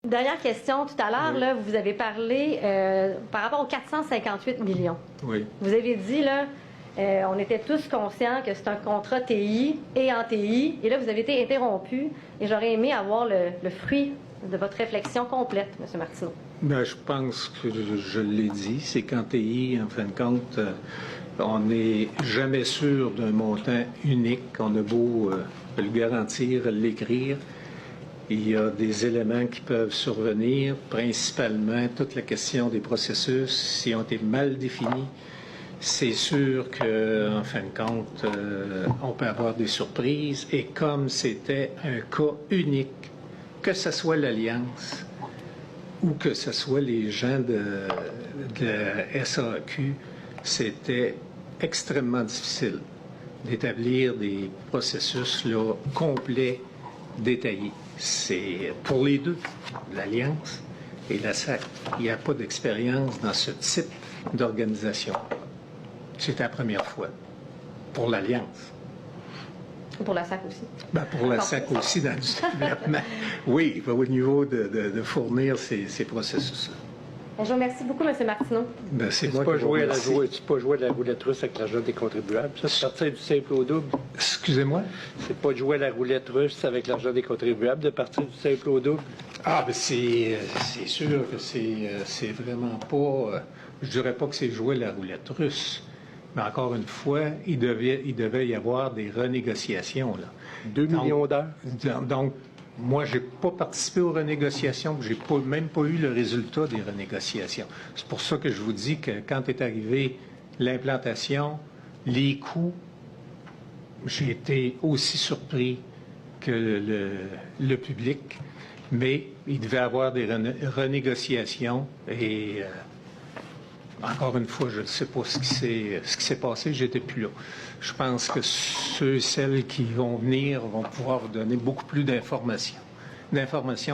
Dernière question. Tout à l'heure, Oui. là, vous avez parlé par rapport aux 458 millions. Oui. Vous avez dit, là, on était tous conscients que c'est un contrat TI et en TI. Et là, vous avez été interrompu. Et j'aurais aimé avoir le fruit de votre réflexion complète, M. Martineau. Ben, je pense que je l'ai dit, c'est qu'en TI, en fin de compte, on n'est jamais sûr d'un montant unique. On a beau le garantir, l'écrire. Il y a des éléments qui peuvent survenir, principalement toute la question des processus, s'ils ont été mal définis. C'est sûr qu'en fin de compte, on peut avoir des surprises. Et comme c'était un cas unique, que ce soit l'Alliance ou que ce soit les gens de la SAQ, c'était extrêmement difficile d'établir des processus là, complets, détaillés. C'est pour les deux, l'Alliance et la SAC. Il n'y a pas d'expérience dans ce type d'organisation. C'était la première fois pour l'Alliance. Pour la SAC aussi. Ben, pour la SAC aussi, dans le développement. Oui, au niveau de fournir ces processus-là. Je vous remercie beaucoup, M. Martineau. Ben, c'est Tu moi pas qui vous jouer à la remercie. tu pas jouer à la roulette russe avec l'argent des contribuables. Ça, c'est partir du simple au double. Excusez-moi? C'est pas de jouer à la roulette russe avec l'argent des contribuables, de partir du simple au double. Ah, ben c'est sûr que c'est vraiment pas... je dirais pas que c'est jouer la roulette russe. Mais encore une fois, il devait y avoir des renégociations, là. 2 millions d'heures. Donc, moi, j'ai pas participé aux renégociations, j'ai même pas eu le résultat des renégociations. C'est pour ça que je vous dis que quand est arrivée l'implantation, les coûts, j'ai été aussi surpris que le public, mais il devait y avoir des renégociations et encore une fois, je ne sais pas ce qui s'est passé, j'étais plus là. Je pense que ceux et celles qui vont venir vont pouvoir vous donner beaucoup plus d'informations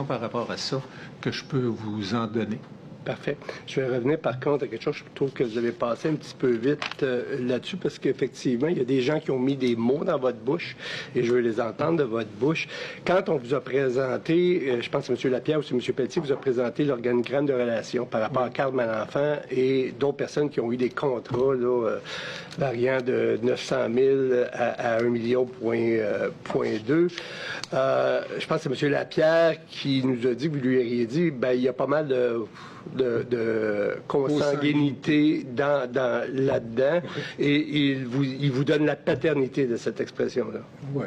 par rapport à ça que je peux vous en donner. Parfait. Je vais revenir par contre à quelque chose, je trouve que vous avez passé un petit peu vite là-dessus parce qu'effectivement, il y a des gens qui ont mis des mots dans votre bouche et je veux les entendre de votre bouche. Quand on vous a présenté, je pense que c'est M. Lapierre ou c'est M. Pelletier, vous a présenté l'organigramme de relations par rapport à Carl Malenfant et d'autres personnes qui ont eu des contrats là, variant de 900 000 à 1 million point 2. Je pense que c'est M. Lapierre qui nous a dit, vous lui auriez dit, ben il y a pas mal de consanguinité là-dedans et il vous donne la paternité de cette expression-là. Oui,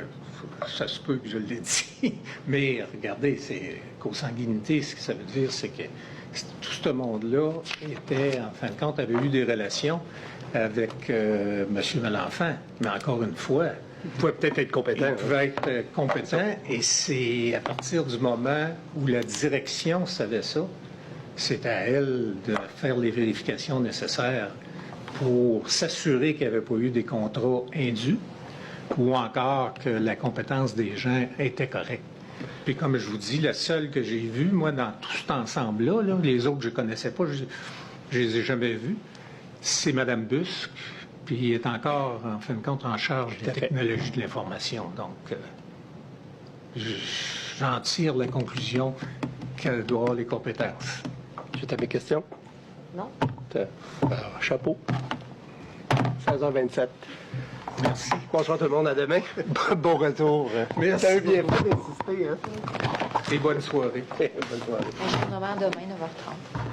ça se peut que je l'ai dit, mais regardez, c'est consanguinité, ce que ça veut dire, c'est que tout ce monde-là était, en fin de compte, avait eu des relations avec M. Malenfant, mais encore une fois, Il pouvait peut-être être compétent. il pouvait être compétent, et c'est à partir du moment où la direction savait ça, c'est à elle de faire les vérifications nécessaires pour s'assurer qu'il n'y avait pas eu des contrats indus ou encore que la compétence des gens était correcte. Puis comme je vous dis, la seule que j'ai vue, moi, dans tout cet ensemble-là, là, les autres, je ne connaissais pas, je ne les ai jamais vus, c'est Mme Busque, puis elle est encore, en fin de compte, en charge des technologies de l'information. Donc, j'en tire la conclusion qu'elle doit avoir les compétences. Suite à mes questions? Non? Chapeau. 16h27. Merci. Bonsoir tout le monde, à demain. Bon retour. Merci. T'as bien fait d'insister, hein? Et bonne soirée. Bonne soirée. On se revoit demain, 9h30.